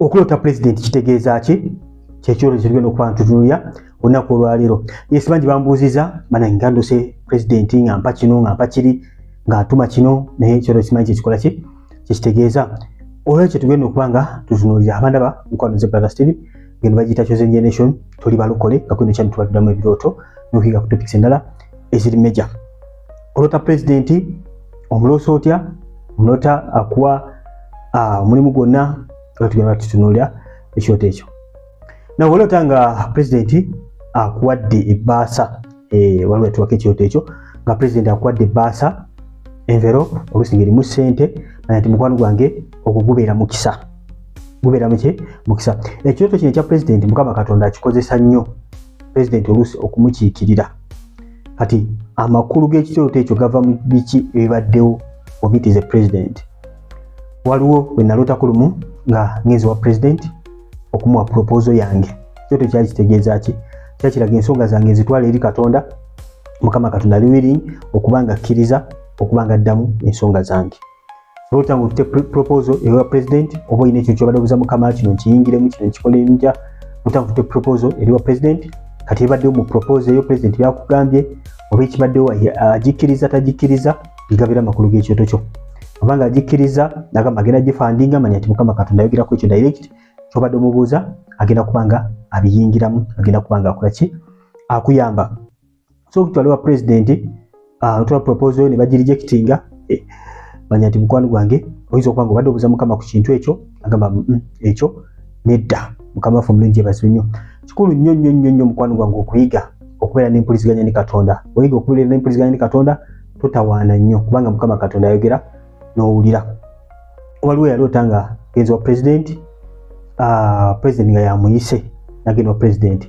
okulota president kitegeeza ki kyekiro kirigenda okuba ntutunulya olunaku olwaleero. Yes, bangi bambuuziza bana ngandose president nga mpa kino nga mpa kiri nga atuma kino naye ekiro kimanyi kyekikola ki kyekitegeeza. Olwekyo tugenda okuba nga tutunulira abandaba mukwano ze Brother Steve ngeno bagiyita Chosen Generation tuli balokole nga kwino kyano tubaddamu ebirooto n'okuyiga ku topics endala eziri major. Olota president omuloosa otya? Omulota akuwa omulimu gwonna tugenda tutunulira ekyoto ekyo. Nawe olota nga president akuwadde ebbaasa waliwo yatuwako ekyoto ekyo nga president akuwadde ebbaasa envelope oluusi ng'erimu ssente manya nti mukwano gwange ogwo gubeera mukisa. Gubeera mukisa. Ekyoto kino ekya president Mukama Katonda akikozesa nnyo president oluusi okumukiikirira. Kati amakulu g'ekyoto ekyo gava mu biki ebibaddewo omitize president. Waliwo bwe nalota ku lumu nga ngezi wa president okumuwa proposal yange. Ekyoto kyali kitegeeza ki? Kyali kiraga ensonga zange zitwala eri Katonda, Mukama Katonda ali willing okubanga akkiriza okubanga addamu ensonga zange. Olota nga otute proposal ewa president oba oyina ekyo kyobadde obuuza Mukama kino nkiyingiremu kino nkikole ntya. Olota nga otute proposal eriwa president kati ebaddewo mu proposal eyo president yakugambye oba ekibaddewo agikkiriza tagikkiriza bigabira amakulu g'ekyoto kyo. Obanga agikkiriza nagamba agenda gifandinga manya nti Mukama Katonda ayogerako ekyo direct kyobadde omubuuza agenda kubanga abiyingiramu agenda kubanga akola ki akuyamba. So okutwaliwa president otwa proposal ne bagirejectinga manya nti mukwano gwange oyinza okuba nga obadde obuuza Mukama ku kintu ekyo agamba ekyo nedda Mukama waffe omulungi yeebazibwe nnyo. Kikulu nnyo mukwano gwange okuyiga okubeera n'empuliziganya ne Katonda. Oyiga okubeera n'empuliziganya ne Katonda totawaana nnyo kubanga Mukama Katonda ayogera n'owulira. Waliwo yaloota nga genzi wa president president nga yamuyise nagenda wa president.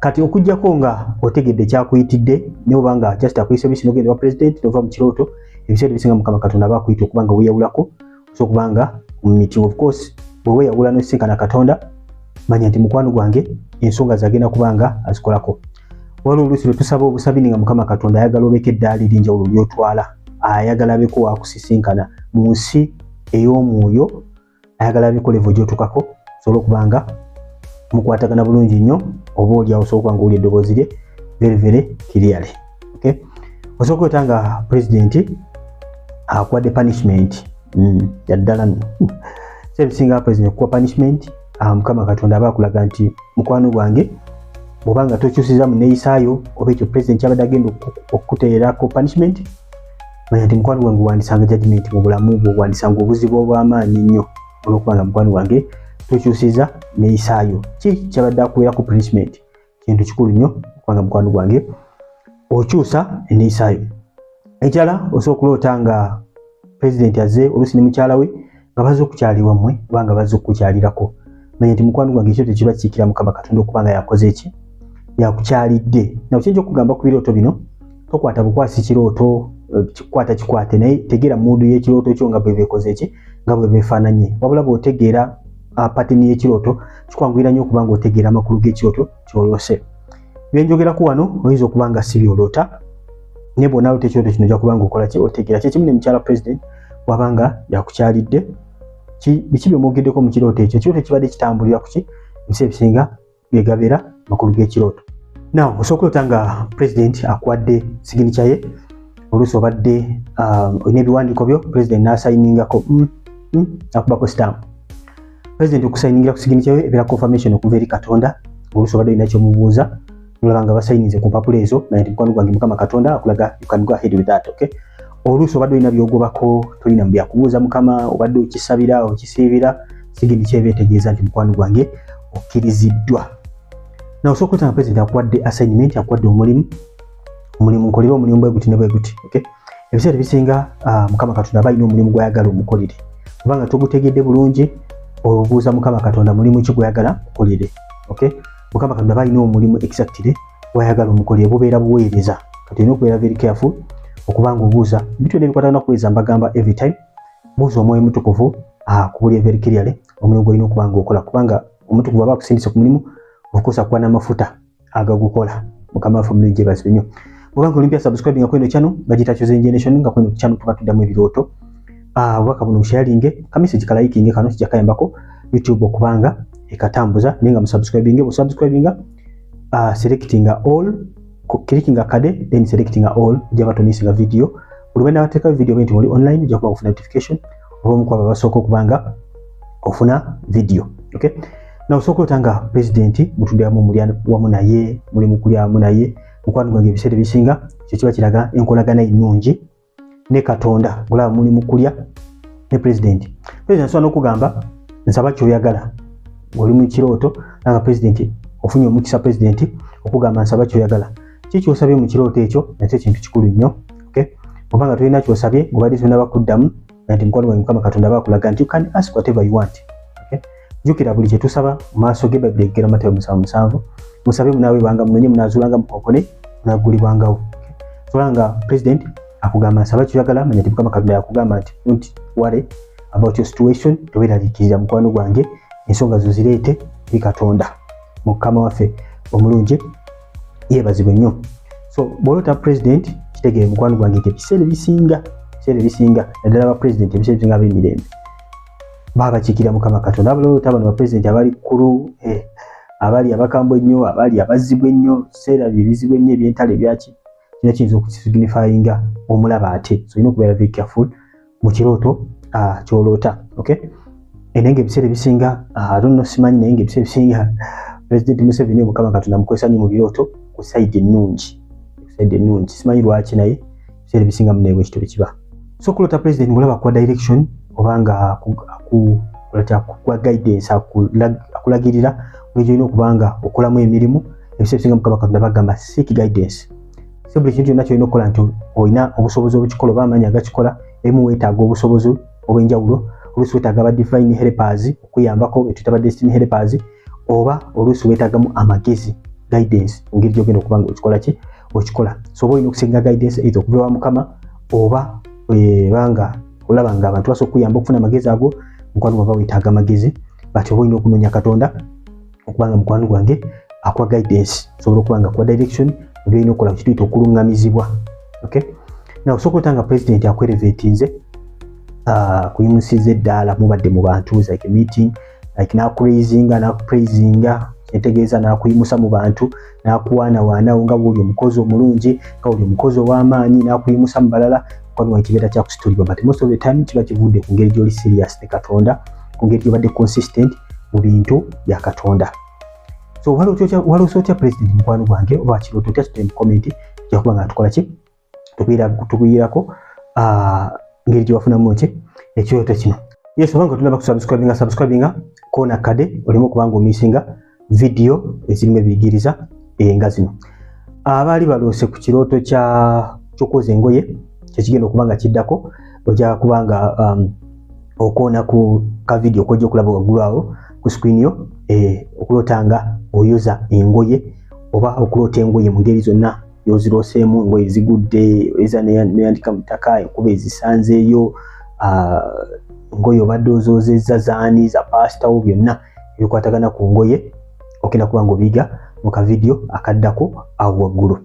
Kati okujjako nga otegedde kyakuyitidde ne obanga just akuyise bisi n'ogenda wa president nova mu kirooto ebiseera bisinga Mukama Katonda aba akuyita okuba nga weeyawulako so okubanga mu meeting of course bwe weeyawula n'osinkana Katonda manya nti mukwano gwange ensonga zagenda kubanga azikolako. Waliwo oluusi lwe tusaba obusabi nga Mukama Katonda ayagala obeko eddaali ery'enjawulo ly'otwala ayagala abeko wakusisinkana mu nsi ey'omwoyo ayagala abeko level gy'otuukako osobola okubanga mukwatagana bulungi nnyo oba oliawo osobola okuba nga owulira eddoboozi lye very clearly. Okay? Osobola okweta nga president akuwadde punishment yaddala nno sebisinga president okuwa punishment Mukama Katonda aba akulaga nti mukwano gwange bw'obanga tokyusiza mu neeyisaayo oba ekyo president kyabadde agenda okukuteerako punishment manya nti mukwano gwange wandisanga judgment mu bulamu bwo wandisanga obuzibu obw'amaanyi nnyo olw'okubanga mukwano gwange tokyusiza neeyisaayo ki kyabadde akuweerako punishment kintu kikulu nnyo okubanga mukwano gwange okyusa eneeyisaayo. Ekirala osobola okuloota nga president azze oluusi ne mukyala we nga bazze okukyalibwa mmwe oba nga bazze okukukyalirako manya nti mukwano gwange ekyo tekiba kiikira Mukama Katonda okubanga yakoze eki yakukyalidde. Nawe kiyinza okugamba ku birooto bino tokwata bukwasi kirooto kikwate naye tegeera muudu y'ekirooto kyo nga bwe beekoze eki nga bwe beefaananye wabula bw'otegeera patini y'ekirooto kikwanguyira nnyo okuba nga otegeera amakulu g'ekirooto ky'oloose. Byenjogerako wano oyinza okuba nga si by'oloota naye bw'onaaloota ekirooto kino ojja kuba nga okola ki otegeera. Kyekimu ne mukyala president wabanga yakukyalidde biki by'omwogeddeko mu kirooto ekyo ekirooto kibadde kitambulira ku ki ebiseera ebisinga byegabeera makulu g'ekirooto. Now osobola okuloota nga president akuwadde signature ye oluusi obadde olina ebiwandiiko byo president n'asayiningako akubako stamp. President okusayiningira ku signature ye ebeera confirmation okuva eri Katonda oluusi obadde olina ky'omubuuza olaba nga basayinize ku mpapula ezo naye nti mukwano gwange Mukama Katonda akulaga you can go ahead with that. Okay? Oluusi obadde olina byogobako tolina byakubuuza Mukama obadde okisabira okisiibira signature eba etegeeza nti mukwano gwange okkiriziddwa. Nawe osobola okuloota nga president akuwadde assignment akuwadde omulimu nkolera omulimu bwe guti ne bwe guti. Okay? Ebiseera ebisinga Mukama Katonda aba alina omulimu gw'ayagala omukolere kubanga togutegedde bulungi obuuza Mukama Katonda mulimu ki gw'ayagala mukolere. Okay? Mukama Katonda aba alina omulimu exactly gw'ayagala omukolere bubeera buweereza kati olina okubeera very careful okubanga obuuza ebintu byonna ebikwatana kuweereza mbagamba every time buuza omwoyo mutukuvu akubulya very clearly omulimu gw'olina okuba nga okola kubanga omutukuvu aba akusindise ku mulimu okukosa kuba n'amafuta agagukola. Mukama waffe omulungi yeebazibwe nnyo. Bw'obanga olimpya subscribing nga kweno channel bagiyita Chosen Generation nga kweno channel tuba tuddamu ebirooto obubaka buno busharinge kamesagi kalayikinge kano kijja kayambako YouTube okubanga ekatambuza ninga subscribinga selecting all, clicking akade, then selecting all jaba to missing a video. Ulwenda wateka video benti muli online jakuba kufuna notification obomu kwa babasoko kubanga ofuna video. Okay, na usoko tanga president mutundi amu muliana wamu naye muli mukulya amu naye mukwano gwange bisere bisinga kikiba kiraga enkolagana ennungi ne Katonda gula muli mukulya ne president so nokugamba nsaba kyoyagala oli mu kirooto nanga president ofunye omukisa president okugamba nsaba kyoyagala kiki osabye mu kirooto ekyo nakyo kintu kikulu nnyo. Okay, obanga tulina kyosabye ngobadde tuna bakuddamu nti mukwano gwange Mukama Katonda bakulaga nti you can ask whatever you want. Okay, jukira buli kye tusaba maaso ge Bible egera Mateyo 7:7 musabe munawe banga munonye munazulanga mukokone munagulibwangawo. Okay, solanga president akugamba nsaba kyoyagala manya ti Mukama Katonda yakugamba nti don't worry about your situation, toberalikiriza mukwano gwange ensonga zo zireete eri Katonda Mukama waffe omulungi yebazibwe nnyo. So bolota president kitegere mukwano gwange nti ebiseera bisinga naddala ba president ebiseera bisinga ab'emirembe baba kikira Mukama Katonda abalota bano ba president abali kulu abali abakambwe nnyo abali abazibwe nnyo seera bibizibwe nnyo ebyentale byaki kino kiyinza okusignifyinga omulaba ate, so ino okubeera very careful mu kirooto kyolota. Okay, enenge ebiseera bisinga atonno simanyi naye ebiseera bisinga president Museveni Mukama Katonda mukozesa nnyo mu birooto ku side ennungi simanyi lwaki naye ebiseera bisinga muneebwe ekitole kiba. So kulota president mulaba kwa direction obanga kwa guidance akulagirira ng'oyina okubanga okolamu emirimu ebiseera bisinga Mukama Katonda bagamba seek guidance. So buli kintu kyonna kyolina okukola nti olina obusobozi obukikola oba amaanyi agakikola emu weetaaga obusobozi obw'enjawulo. Oluusi weetaaga ba divine helpers okuyambako betuyita ba destiny helpers, oba oluusi weetaagamu amagezi guidance engeri gyogenda okubanga okikola. So oba olina okusinga guidance either okuva ewa Mukama oba banga olaba nga abantu basobola okuyamba okufuna amagezi ago mukwano gwange weetaaga amagezi but oba olina okunoonya Katonda okubanga mukwano gwange akwa guidance sobola okubanga akwa direction olina okukola kituyita okulungamizibwa. Okay, na osobola otanga president akwerevetinze kuyimusiza eddaala mubadde mu bantu like a meeting like nakupraisinga etegeeza nakuyimusa mu bantu nakuwaanawaanawo nga bwoli omukozi omulungi nga bwoli omukozi ow'amaanyi nakuyimusa mu balala kwano wakibeera kyakusitulibwa but most of the time kiba kivudde ku ngeri gy'oli serious ne Katonda, ku ngeri gy'obadde consistent mu bintu bya Katonda. So waliwo otya president mukwano gwange oba kirooto otya kitule mu comment jakuba nga tukola ki tukuyirako ngeri gyewafunamu ki ekyoto kino. Yes, obanga tulaba kusubscribinga kona kade olimu okubanga omisinga video ezirimu ebiyigiriza nga zino. Abaali baloose ku kirooto ky'okwoza engoye kyekigenda okubanga kiddako ojja kubanga okoona ku ka video kojja okulaba waggulu awo ku screen yo okulotanga oyoza engoye oba okulota engoye mu ngeri zonna yozirooseemu, engoye ezigudde eza neyandika mu ttaka, enkuba ezisanzeeyo, engoye obadde ozoozezza zaani za pasitawo, byonna ebikwatagana ku ngoye ogenda kuba ng'obiyiga mu ka video akaddako awo waggulu.